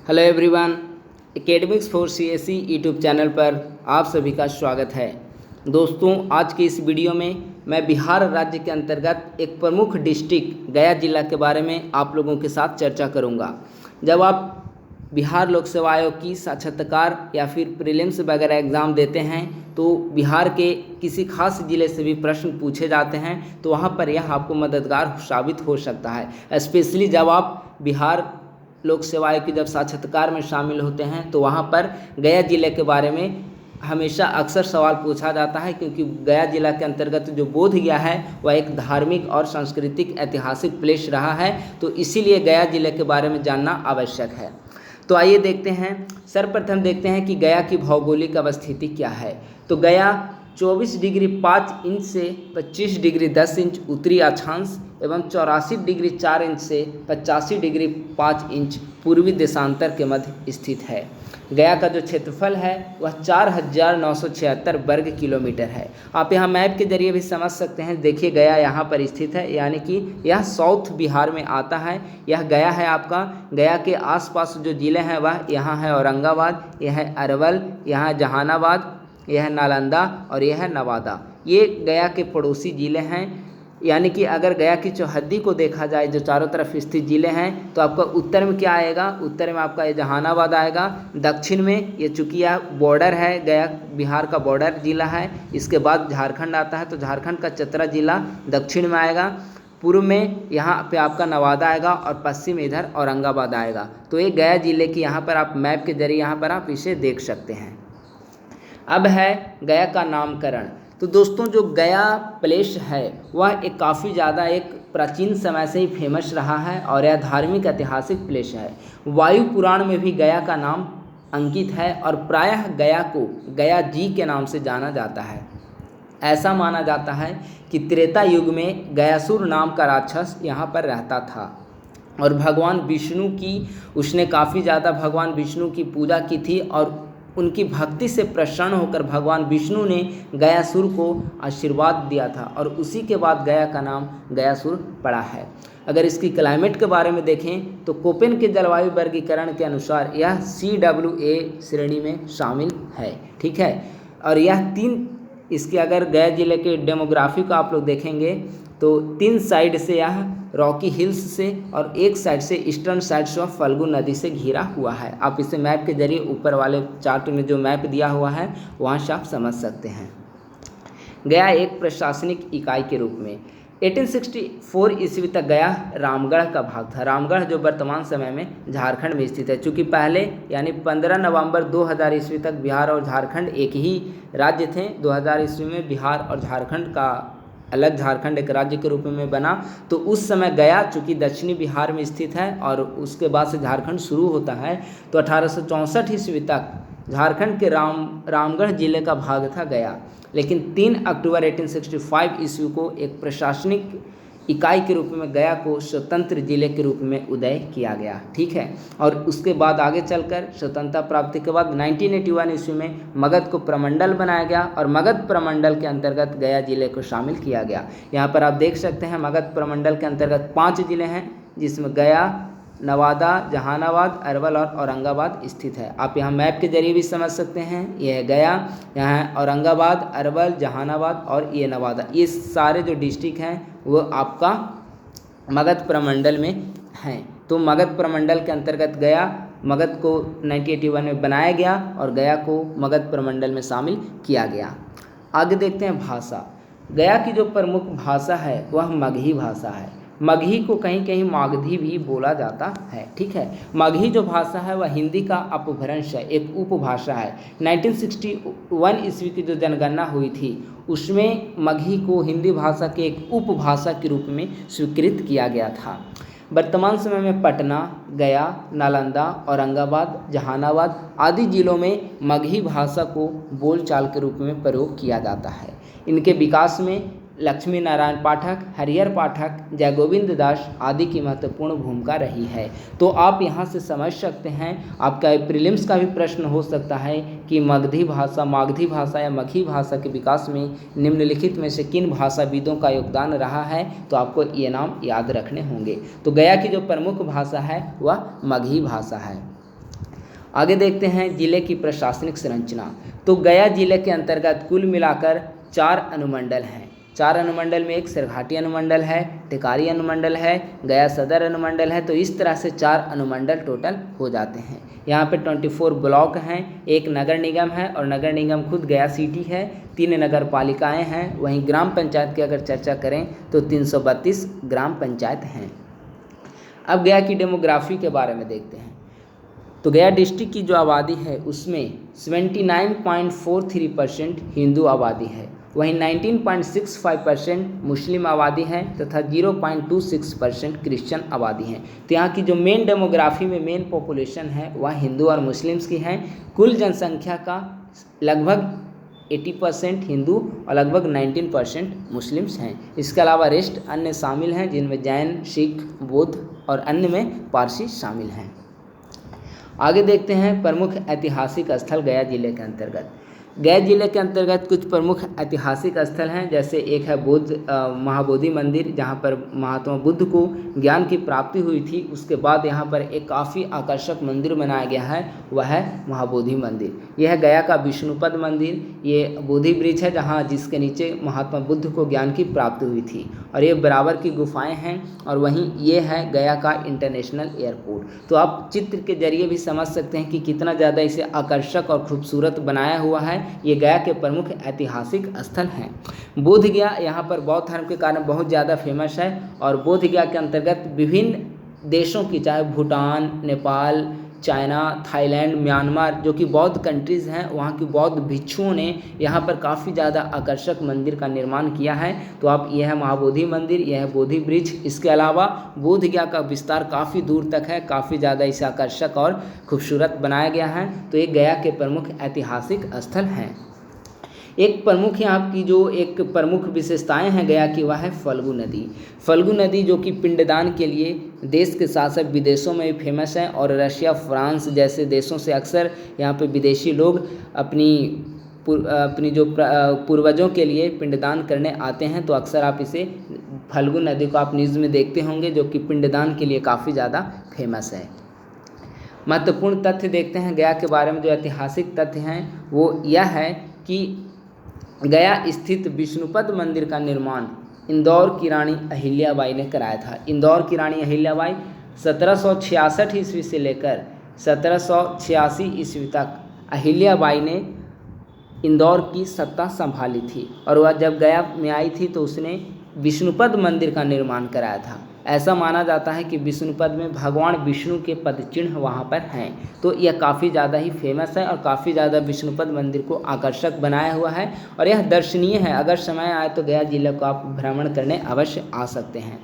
Hello everyone, academics for CSE YouTube channel पर आप सभी का स्वागत है। दोस्तों, आज की इस वीडियो में मैं बिहार राज्य के अंतर्गत एक प्रमुख डिस्ट्रिक्ट गया जिला के बारे में आप लोगों के साथ चर्चा करूंगा। जब आप बिहार लोक सेवा आयोग की साक्षात्कार या फिर प्रीलिम्स वगैरह एग्ज़ाम देते हैं तो बिहार के किसी खास ज़िले से भी प्रश्न पूछे जाते हैं, तो वहाँ पर यह आपको मददगार साबित हो सकता है। स्पेशली जब आप बिहार लोक सेवा आयोग की जब साक्षात्कार में शामिल होते हैं तो वहाँ पर गया जिले के बारे में हमेशा अक्सर सवाल पूछा जाता है, क्योंकि गया जिला के अंतर्गत जो बोध गया है वह एक धार्मिक और सांस्कृतिक ऐतिहासिक प्लेस रहा है, तो इसीलिए गया जिले के बारे में जानना आवश्यक है। तो आइए देखते हैं। सर्वप्रथम देखते हैं कि गया की भौगोलिक अवस्थिति क्या है। तो गया 24 डिग्री 5 इंच से 25 डिग्री 10 इंच उत्तरी अक्षांश एवं 84 डिग्री 4 इंच से 85 डिग्री 5 इंच पूर्वी देशांतर के मध्य स्थित है। गया का जो क्षेत्रफल है वह 4976 वर्ग किलोमीटर है। आप यहाँ मैप के जरिए भी समझ सकते हैं। देखिए, गया यहाँ पर स्थित है, यानी कि यह साउथ बिहार में आता है। यह गया है आपका। गया के आसपास जो ज़िले हैं वह यहाँ है औरंगाबाद, यह है अरवल, यहाँ है जहानाबाद, यह है नालंदा और यह है नवादा। ये गया के पड़ोसी ज़िले हैं। यानी कि अगर गया की चौहद्दी को देखा जाए, जो चारों तरफ स्थित ज़िले हैं, तो आपका उत्तर में क्या आएगा? उत्तर में आपका ये जहानाबाद आएगा। दक्षिण में ये चूँकि यह बॉर्डर है, गया बिहार का बॉर्डर ज़िला है। इसके बाद झारखंड आता है, तो झारखंड का चतरा ज़िला दक्षिण में आएगा। पूर्व में यहाँ पे आपका नवादा आएगा और पश्चिम में इधर औरंगाबाद आएगा। तो ये गया ज़िले की यहाँ पर आप मैप के जरिए यहाँ पर आप इसे देख सकते हैं। अब है गया का नामकरण। तो दोस्तों, जो गया प्लेस है वह एक काफ़ी ज़्यादा एक प्राचीन समय से ही फेमस रहा है और यह धार्मिक ऐतिहासिक प्लेस है। वायु पुराण में भी गया का नाम अंकित है और प्रायः गया को गया जी के नाम से जाना जाता है। ऐसा माना जाता है कि त्रेता युग में गयासुर नाम का राक्षस यहाँ पर रहता था और भगवान विष्णु की उसने काफ़ी ज़्यादा भगवान विष्णु की पूजा की थी और उनकी भक्ति से प्रसन्न होकर भगवान विष्णु ने गयासुर को आशीर्वाद दिया था और उसी के बाद गया का नाम गयासुर पड़ा है। अगर इसकी क्लाइमेट के बारे में देखें तो कोपेन के जलवायु वर्गीकरण के अनुसार यह CWA श्रेणी में शामिल है। ठीक है, और यह इसके अगर गया जिले के डेमोग्राफी को आप लोग देखेंगे तो 3 साइड से यह रॉकी हिल्स से और एक साइड से ईस्टर्न साइड से फल्गु नदी से घिरा हुआ है। आप इसे मैप के जरिए ऊपर वाले चार्ट में जो मैप दिया हुआ है वहाँ से आप समझ सकते हैं। गया एक प्रशासनिक इकाई के रूप में 1864 ईस्वी तक गया रामगढ़ का भाग था। रामगढ़ जो वर्तमान समय में झारखंड में स्थित है। चूँकि पहले यानी 15 नवंबर 2000 ईस्वी तक बिहार और झारखंड एक ही राज्य थे। 2000 ईस्वी में बिहार और झारखंड का अलग झारखंड एक राज्य के रूप में बना। तो उस समय गया चूँकि दक्षिणी बिहार में स्थित है और उसके बाद से झारखंड शुरू होता है, तो 1864 ईस्वी तक झारखंड के रामगढ़ जिले का भाग था गया। लेकिन 3 अक्टूबर 1865 ईस्वी को एक प्रशासनिक इकाई के रूप में गया को स्वतंत्र जिले के रूप में उदय किया गया। ठीक है, और उसके बाद आगे चलकर स्वतंत्रता प्राप्ति के बाद 1981 ईस्वी में मगध को प्रमंडल बनाया गया और मगध प्रमंडल के अंतर्गत गया जिले को शामिल किया गया। यहाँ पर आप देख सकते हैं मगध प्रमंडल के अंतर्गत 5 जिले हैं, जिसमें गया, नवादा, जहानाबाद, अरवल और औरंगाबाद स्थित है। आप यहाँ मैप के जरिए भी समझ सकते हैं। यह गया, यहाँ है औरंगाबाद, अरवल, जहानाबाद और ये नवादा। ये सारे जो डिस्ट्रिक्ट हैं वो आपका मगध प्रमंडल में हैं। तो मगध प्रमंडल के अंतर्गत गया, मगध को 1981 में बनाया गया और गया को मगध प्रमंडल में शामिल किया गया। आगे देखते हैं भाषा। गया की जो प्रमुख भाषा है वह मगही भाषा है। मगही को कहीं कहीं मागधी भी बोला जाता है। ठीक है, मगही जो भाषा है वह हिंदी का अपभ्रंश है, एक उपभाषा है। 1961 ईस्वी की जो जनगणना हुई थी उसमें मगही को हिंदी भाषा के एक उपभाषा के रूप में स्वीकृत किया गया था। वर्तमान समय में पटना, गया, नालंदा, औरंगाबाद, जहानाबाद आदि जिलों में मगही भाषा को बोलचाल के रूप में प्रयोग किया जाता है। इनके विकास में लक्ष्मी नारायण पाठक, हरिहर पाठक, जयगोविंद दास आदि की महत्वपूर्ण भूमिका रही है। तो आप यहाँ से समझ सकते हैं, आपका प्रीलिम्स का भी प्रश्न हो सकता है कि मगधी भाषा, मागधी भाषा या मगही भाषा के विकास में निम्नलिखित में से किन भाषाविदों का योगदान रहा है, तो आपको ये नाम याद रखने होंगे। तो गया की जो प्रमुख भाषा है वह मगही भाषा है। आगे देखते हैं जिले की प्रशासनिक संरचना। तो गया जिले के अंतर्गत कुल मिलाकर 4 अनुमंडल हैं। 4 अनुमंडल में एक सरघाटी अनुमंडल है, टिकारी अनुमंडल है, गया सदर अनुमंडल है। तो इस तरह से 4 अनुमंडल टोटल हो जाते हैं। यहाँ पे 24 ब्लॉक हैं, एक नगर निगम है और नगर निगम खुद गया सिटी है, 3 नगर पालिकाएँ हैं। वहीं ग्राम पंचायत की अगर चर्चा करें तो 332 ग्राम पंचायत हैं। अब गया की डेमोग्राफी के बारे में देखते हैं। तो गया डिस्ट्रिक्ट की जो आबादी है उसमें 79.43% हिंदू आबादी है, वहीं 19.65% मुस्लिम आबादी है तथा 0.26% क्रिश्चियन आबादी है। तो यहाँ की जो मेन डेमोग्राफी में मेन पॉपुलेशन है वह हिंदू और मुस्लिम्स की है। कुल जनसंख्या का लगभग 80% हिंदू और लगभग 19% मुस्लिम्स हैं। इसके अलावा रेस्ट अन्य शामिल हैं जिनमें जैन, सिख, बौद्ध और अन्य में पारसी शामिल हैं। आगे देखते हैं प्रमुख ऐतिहासिक स्थल गया जिले के अंतर्गत। गया जिले के अंतर्गत कुछ प्रमुख ऐतिहासिक स्थल हैं, जैसे एक है महाबोधि मंदिर, जहां पर महात्मा बुद्ध को ज्ञान की प्राप्ति हुई थी। उसके बाद यहां पर एक काफ़ी आकर्षक मंदिर बनाया गया है, वह है महाबोधि मंदिर। यह है गया का विष्णुपद मंदिर। ये बोधि वृक्ष है जहां जिसके नीचे महात्मा बुद्ध को ज्ञान की प्राप्ति हुई थी और ये बराबर की गुफाएँ हैं। और वहीं ये है गया का इंटरनेशनल एयरपोर्ट। तो आप चित्र के जरिए भी समझ सकते हैं कि कितना ज़्यादा इसे आकर्षक और खूबसूरत बनाया हुआ है। ये गया के प्रमुख ऐतिहासिक स्थल हैं। बोध गया यहाँ पर बौद्ध धर्म के कारण बहुत ज़्यादा फेमस है और बोध गया के अंतर्गत विभिन्न देशों की, चाहे Bhutan, Nepal, China, Thailand, Myanmar, जो कि बौद्ध कंट्रीज़ हैं, वहाँ की बौद्ध भिक्षुओं ने यहाँ पर काफ़ी ज़्यादा आकर्षक मंदिर का निर्माण किया है। तो आप यह है महाबोधि मंदिर, यह है बोधि वृक्ष। इसके अलावा बोध गया का विस्तार काफ़ी दूर तक है, काफ़ी ज़्यादा इसे आकर्षक और खूबसूरत बनाया गया है। तो ये गया के प्रमुख ऐतिहासिक स्थल हैं। एक प्रमुख यहाँ की जो एक प्रमुख विशेषताएं हैं गया की, वह है फल्गु नदी। फल्गु नदी जो कि पिंडदान के लिए देश के साथ साथ विदेशों में भी फेमस है और रशिया, फ्रांस जैसे देशों से अक्सर यहाँ पे विदेशी लोग अपनी जो पूर्वजों के लिए पिंडदान करने आते हैं। तो अक्सर आप इसे फल्गु नदी को आप न्यूज़ में देखते होंगे, जो कि पिंडदान के लिए काफ़ी ज़्यादा फेमस है। महत्वपूर्ण तथ्य देखते हैं गया के बारे में। जो ऐतिहासिक तथ्य हैं वो यह है कि गया स्थित विष्णुपद मंदिर का निर्माण इंदौर की रानी अहिल्याबाई ने कराया था। इंदौर की रानी अहिल्याबाई 1766 ईस्वी से लेकर 1786 ईस्वी तक अहिल्याबाई ने इंदौर की सत्ता संभाली थी और वह जब गया में आई थी तो उसने विष्णुपद मंदिर का निर्माण कराया था। ऐसा माना जाता है कि विष्णुपद में भगवान विष्णु के पद चिन्ह वहाँ पर हैं। तो यह काफ़ी ज़्यादा ही फेमस है और काफ़ी ज़्यादा विष्णुपद मंदिर को आकर्षक बनाया हुआ है और यह दर्शनीय है। अगर समय आए तो गया जिले को आप भ्रमण करने अवश्य आ सकते हैं।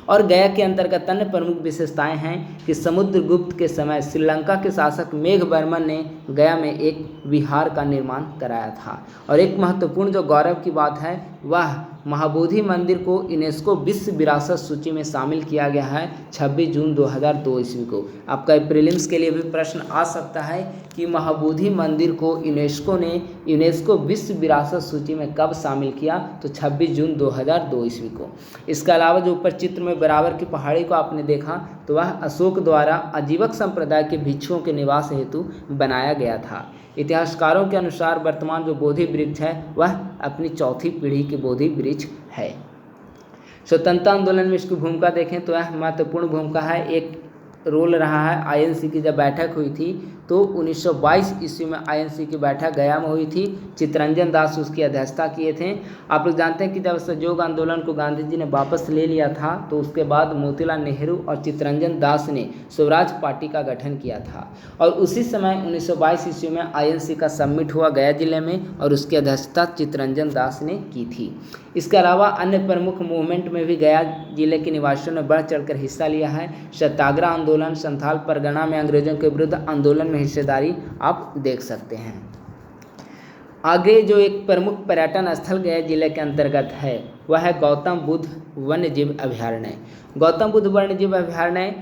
और गया के अंतर्गत अन्य प्रमुख विशेषताएं हैं कि समुद्रगुप्त के समय श्रीलंका के शासक मेघवर्मन ने गया में एक विहार का निर्माण कराया था। और एक महत्वपूर्ण जो गौरव की बात है वह महाबोधि मंदिर को यूनेस्को विश्व विरासत सूची में शामिल किया गया है 26 जून 2002 ईस्वी को। आपका प्रीलिम्स के लिए भी प्रश्न आ सकता है कि महाबोधि मंदिर को यूनेस्को विश्व विरासत सूची में कब शामिल किया, तो 26 जून 2002 ईस्वी को। इसके अलावा जो ऊपर चित्र में बराबर की पहाड़ी को आपने देखा तो वह अशोक द्वारा आजीवक संप्रदाय के भिक्षुओं के निवास हेतु बनाया गया था। इतिहासकारों के अनुसार वर्तमान जो बोधि वृक्ष है वह अपनी चौथी पीढ़ी की बोधि वृक्ष है। स्वतंत्रता आंदोलन में इसकी भूमिका देखें तो यह महत्वपूर्ण भूमिका है, एक रोल रहा है। आईएनसी की जब बैठक हुई थी तो 1922 ईस्वी में आईएनसी की बैठक गया में हुई थी। चित्तरंजन दास उसकी अध्यक्षता किए थे। आप लोग जानते हैं कि जब सहयोग आंदोलन को गांधी जी ने वापस ले लिया था तो उसके बाद मोतीलाल नेहरू और चित्तरंजन दास ने स्वराज पार्टी का गठन किया था और उसी समय 1922 ईस्वी में आईएनसी का समिट हुआ गया जिले में और उसकी अध्यक्षता चित्तरंजन दास ने की थी। इसके अलावा अन्य प्रमुख मूवमेंट में भी गया जिले के निवासियों ने बढ़ चढ़कर हिस्सा लिया है। सत्याग्रह आंदोलन, संथाल परगना में अंग्रेजों के विरुद्ध आंदोलन में हिस्सेदारी आप देख सकते हैं। आगे जो एक प्रमुख पर्यटन स्थल गया जिले के अंतर्गत है वह है गौतम बुद्ध वन्यजीव अभयारण्य। गौतम बुद्ध वन्यजीव अभयारण्य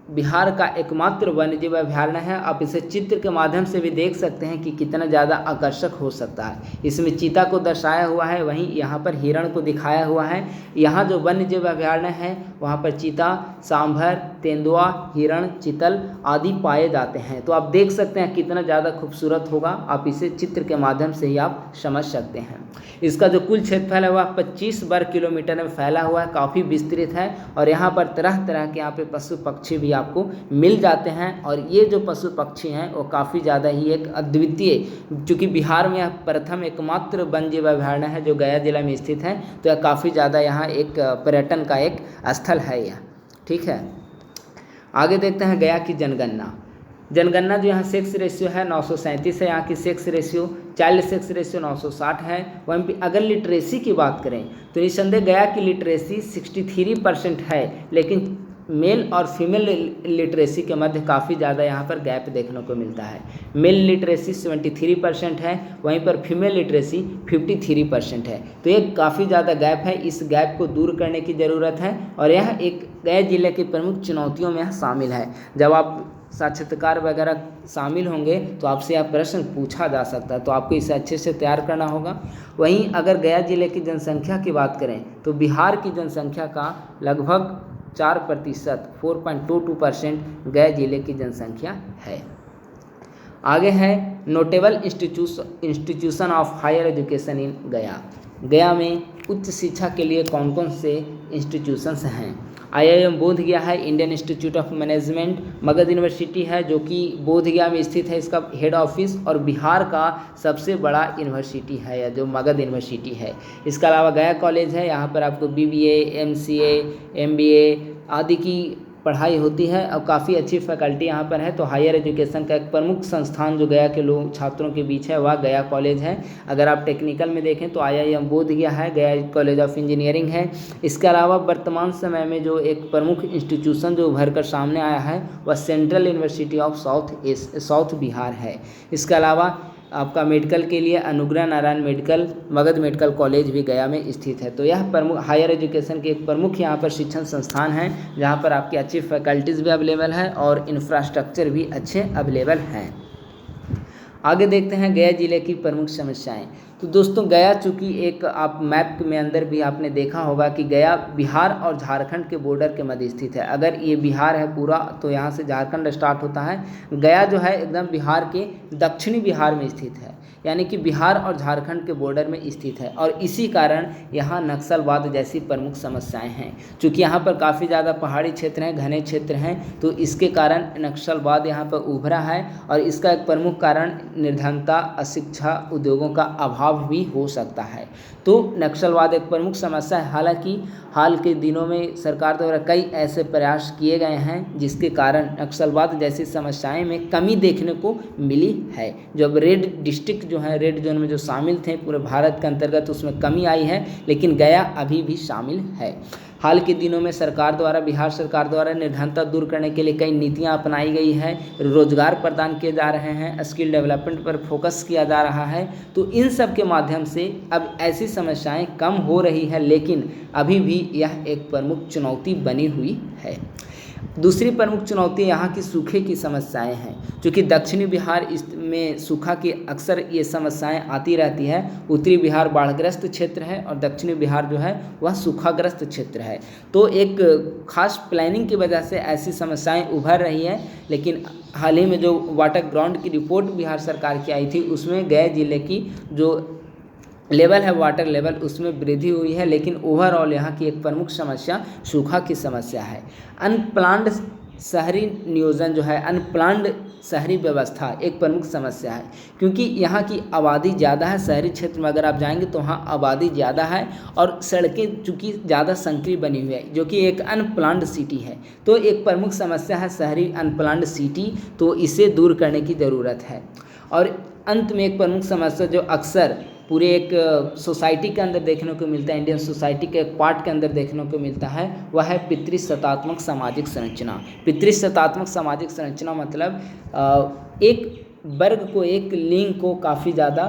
बिहार का एकमात्र वन्यजीव अभयारण्य है। आप इसे चित्र के माध्यम से भी देख सकते हैं कि कितना ज़्यादा आकर्षक हो सकता है। इसमें चीता को दर्शाया हुआ है, वहीं यहाँ पर हिरण को दिखाया हुआ है। यहाँ जो वन्यजीव अभयारण्य है वहाँ पर चीता, सांभर, तेंदुआ, हिरण, चीतल आदि पाए जाते हैं। तो आप देख सकते हैं कितना ज़्यादा खूबसूरत होगा, आप इसे चित्र के माध्यम से ही आप समझ सकते हैं। इसका जो कुल क्षेत्रफल है वह 25 वर्ग किलोमीटर में फैला हुआ है, काफ़ी विस्तृत है। और यहाँ पर तरह तरह के यहाँ पे पशु पक्षी भी आपको मिल जाते हैं। और ये जो पशु पक्षी हैं वो काफ़ी ज़्यादा ही एक अद्वितीय, चूँकि बिहार में यह प्रथम एकमात्र वन्यजीव अभयारण्य है जो गया जिला में स्थित है, तो यह काफ़ी ज़्यादा यहाँ एक पर्यटन का एक स्थल है यह। ठीक है, आगे देखते हैं गया की जनगणना। जनगणना जो यहाँ सेक्स रेशियो है 937 है, यहाँ की sex ratio, child sex ratio 960 है। वहीं पे अगर लिटरेसी की बात करें तो निसंदेह गया की लिटरेसी 63% है, लेकिन मेल और फीमेल लिटरेसी के मध्य काफ़ी ज़्यादा यहाँ पर गैप देखने को मिलता है। मेल लिटरेसी 73% है, वहीं पर फीमेल लिटरेसी 53% है। तो ये काफ़ी ज़्यादा गैप है, इस गैप को दूर करने की ज़रूरत है। और यह एक गया जिले की प्रमुख चुनौतियों में शामिल है। जब आप साक्षात्कार वगैरह शामिल होंगे तो आपसे यह प्रश्न पूछा जा सकता है, तो आपको इसे अच्छे से तैयार करना होगा। वहीं अगर गया जिले की जनसंख्या की बात करें तो बिहार की जनसंख्या का लगभग 4% 4.22% गया जिले की जनसंख्या है। आगे है notable institution of higher education in Gaya. Gaya में उच्च शिक्षा के लिए कौन कौन से इंस्टीट्यूशंस हैं? IIM बोधगया है, Indian institute of management, Magadh university है जो कि बोधगया में स्थित है, इसका हेड ऑफिस, और बिहार का सबसे बड़ा यूनिवर्सिटी है या जो मगध यूनिवर्सिटी है। इसके अलावा गया कॉलेज है, यहाँ पर आपको BBA, MCA, MBA आदि की पढ़ाई होती है और काफ़ी अच्छी फैकल्टी यहाँ पर है। तो हायर एजुकेशन का एक प्रमुख संस्थान जो गया के लोग छात्रों के बीच है वह गया कॉलेज है। अगर आप टेक्निकल में देखें तो IIM बोधगया है, गया कॉलेज ऑफ इंजीनियरिंग है। इसके अलावा वर्तमान समय में जो एक प्रमुख इंस्टीट्यूशन जो उभर कर सामने आया है वह central university of south Bihar है। इसके अलावा आपका मेडिकल के लिए Anugrah Narayan medical, Magadh medical college भी गया में स्थित है। तो यह प्रमुख हायर एजुकेशन के एक प्रमुख यहाँ पर शिक्षण संस्थान है जहाँ पर आपकी अच्छी फैकल्टीज़ भी अवेलेबल है और इंफ्रास्ट्रक्चर भी अच्छे अवेलेबल हैं। आगे देखते हैं गया जिले की प्रमुख समस्याएं। तो दोस्तों गया चूँकि एक आप मैप में अंदर भी आपने देखा होगा कि गया बिहार और झारखंड के बॉर्डर के मध्य स्थित है। अगर ये बिहार है पूरा तो यहाँ से झारखंड स्टार्ट होता है। गया जो है एकदम बिहार के दक्षिणी बिहार में स्थित है, यानी कि बिहार और झारखंड के बॉर्डर में स्थित है। और इसी कारण यहाँ नक्सलवाद जैसी प्रमुख समस्याएं हैं। चूँकि यहाँ पर काफ़ी ज़्यादा पहाड़ी क्षेत्र हैं, घने क्षेत्र हैं, तो इसके कारण नक्सलवाद यहाँ पर उभरा है। और इसका एक प्रमुख कारण निर्धनता, अशिक्षा, उद्योगों का अभाव भी हो सकता है। तो नक्सलवाद एक प्रमुख समस्या है। हालांकि हाल के दिनों में सरकार द्वारा कई ऐसे प्रयास किए गए हैं जिसके कारण नक्सलवाद जैसी समस्याएं में कमी देखने को मिली है। जब रेड डिस्ट्रिक्ट जो है, रेड जोन में जो शामिल थे पूरे भारत के अंतर्गत, उसमें कमी आई है, लेकिन गया अभी भी शामिल है। हाल के दिनों में सरकार द्वारा, बिहार सरकार द्वारा निर्धनता दूर करने के लिए कई नीतियां अपनाई गई है, रोजगार प्रदान किए जा रहे हैं, स्किल डेवलपमेंट पर फोकस किया जा रहा है। तो इन सब के माध्यम से अब ऐसी समस्याएं कम हो रही है, लेकिन अभी भी यह एक प्रमुख चुनौती बनी हुई है। दूसरी प्रमुख चुनौती यहाँ की सूखे की समस्याएं हैं। क्योंकि दक्षिणी बिहार में सूखा की अक्सर ये समस्याएं आती रहती है। उत्तरी बिहार बाढ़ग्रस्त क्षेत्र है और दक्षिणी बिहार जो है वह सूखाग्रस्त क्षेत्र है। तो एक खास प्लानिंग की वजह से ऐसी समस्याएं उभर रही है। लेकिन हाल ही में जो वाटर ग्राउंड की रिपोर्ट बिहार सरकार की आई थी उसमें गया जिले की जो लेवल है, वाटर लेवल, उसमें वृद्धि हुई है। लेकिन ओवरऑल यहाँ की एक प्रमुख समस्या सूखा की समस्या है। अनप्लान्ड शहरी नियोजन जो है, अनप्लान्ड शहरी व्यवस्था एक प्रमुख समस्या है। क्योंकि यहाँ की आबादी ज़्यादा है, शहरी क्षेत्र में अगर आप जाएंगे तो वहाँ आबादी ज़्यादा है और सड़कें चूँकि ज़्यादा संकरी बनी हुई है, जो कि एक अनप्लान्ड सिटी है। तो एक प्रमुख समस्या है शहरी अनप्लान्ड सिटी, तो इसे दूर करने की ज़रूरत है। और अंत में एक प्रमुख समस्या जो अक्सर पूरे एक सोसाइटी के अंदर देखने को मिलता है, इंडियन सोसाइटी के एक पार्ट के अंदर देखने को मिलता है, वह है पितृसत्तात्मक सामाजिक संरचना। पितृसत्तात्मक सामाजिक संरचना मतलब एक वर्ग को, एक लिंग को काफ़ी ज़्यादा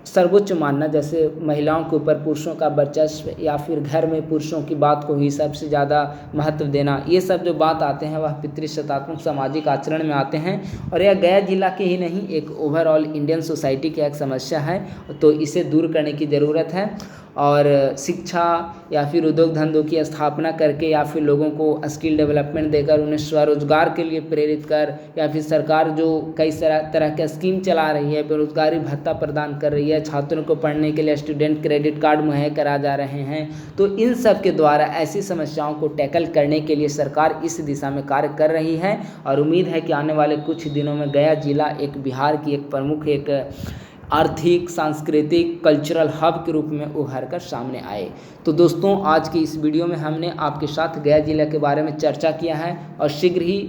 सर्वोच्च मानना, जैसे महिलाओं के ऊपर पुरुषों का वर्चस्व या फिर घर में पुरुषों की बात को ही सबसे ज़्यादा महत्व देना, ये सब जो बात आते हैं वह पितृसत्तात्मक सामाजिक आचरण में आते हैं। और यह गया जिला के ही नहीं, एक ओवरऑल इंडियन सोसाइटी की एक समस्या है, तो इसे दूर करने की ज़रूरत है। और शिक्षा या फिर उद्योग धंधों की स्थापना करके या फिर लोगों को स्किल डेवलपमेंट देकर उन्हें स्वरोजगार के लिए प्रेरित कर, या फिर सरकार जो कई तरह के स्कीम चला रही है, बेरोजगारी भत्ता प्रदान कर रही है, छात्रों को पढ़ने के लिए स्टूडेंट क्रेडिट कार्ड मुहैया करा जा रहे हैं, तो इन सब के द्वारा ऐसी समस्याओं को टैकल करने के लिए सरकार इस दिशा में कार्य कर रही है। और उम्मीद है कि आने वाले कुछ दिनों में गया जिला एक बिहार की एक प्रमुख एक आर्थिक, सांस्कृतिक, कल्चरल हब के रूप में उभर कर सामने आए। तो दोस्तों, आज की इस वीडियो में हमने आपके साथ गया जिला के बारे में चर्चा किया है, और शीघ्र ही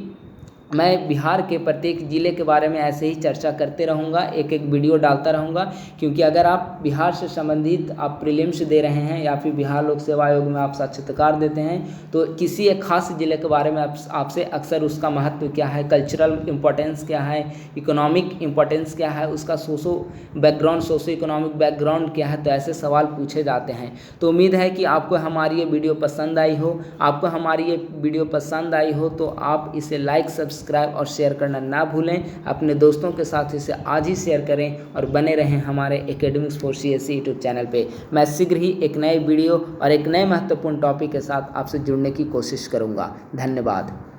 मैं बिहार के प्रत्येक ज़िले के बारे में ऐसे ही चर्चा करते रहूँगा, एक एक वीडियो डालता रहूँगा। क्योंकि अगर आप बिहार से संबंधित आप प्रीलिम्स दे रहे हैं या फिर बिहार लोक सेवा आयोग में आप साक्षात्कार देते हैं, तो किसी एक खास ज़िले के बारे में आपसे अक्सर उसका महत्व क्या है, कल्चरल इम्पोर्टेंस क्या है, इकोनॉमिक इम्पोर्टेंस क्या है, उसका सोशो इकोनॉमिक बैकग्राउंड क्या है, तो ऐसे सवाल पूछे जाते हैं। तो उम्मीद है कि आपको हमारी ये वीडियो पसंद आई हो। आपको हमारी ये वीडियो पसंद आई हो तो आप इसे लाइक, सब्सक्राइब और शेयर करना ना भूलें। अपने दोस्तों के साथ इसे आज ही शेयर करें और बने रहें हमारे academics for CSE YouTube channel पे। मैं शीघ्र ही एक नए वीडियो और एक नए महत्वपूर्ण टॉपिक के साथ आपसे जुड़ने की कोशिश करूँगा। धन्यवाद।